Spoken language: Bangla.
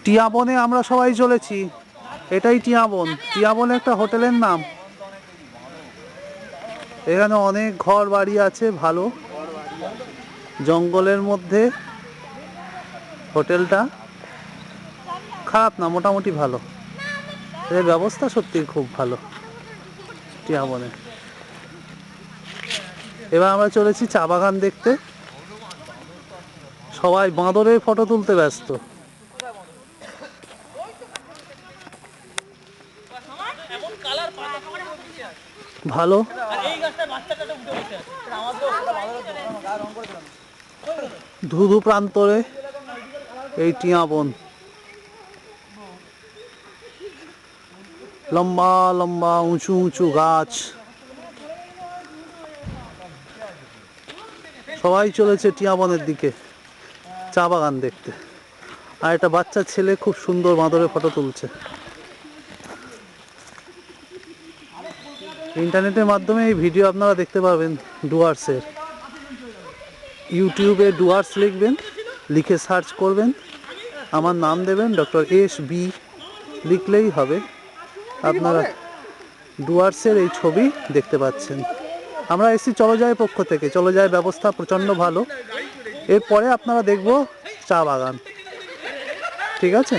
টিয়া বনে আমরা সবাই চলেছি। এটাই টিয়া বন। টিয়া বনে একটা হোটেলের নাম। এখানে অনেক ঘর বাড়ি আছে, ভালো জঙ্গলের মধ্যে। হোটেলটা খারাপ না, মোটামুটি ভালো। এর ব্যবস্থা সত্যি খুব ভালো টিয়া বনে। এবার আমরা চলেছি চা বাগান দেখতে। সবাই বাঁদরের ফটো তুলতে ব্যস্ত। ভালো ধুধু প্রান্তরে এই টিয়া বন। লম্বা লম্বা উঁচু উঁচু গাছ। সবাই চলেছে টিয়া বনের দিকে চা বাগান দেখতে। আর একটা বাচ্চা ছেলে খুব সুন্দর বাঁদরের ফটো তুলছে। ইন্টারনেটের মাধ্যমে এই ভিডিও আপনারা দেখতে পাবেন ডুয়ার্সের। ইউটিউবে ডুয়ার্স লিখবেন, লিখে সার্চ করবেন, আমার নাম দেবেন ডক্টর SB লিখলেই হবে। আপনারা ডুয়ার্সের এই ছবি দেখতে পাচ্ছেন। আমরা এসেছি চলো যায় পক্ষ থেকে। চলো যায় ব্যবস্থা প্রচণ্ড ভালো। এরপরে আপনারা দেখব চা বাগান। ঠিক আছে।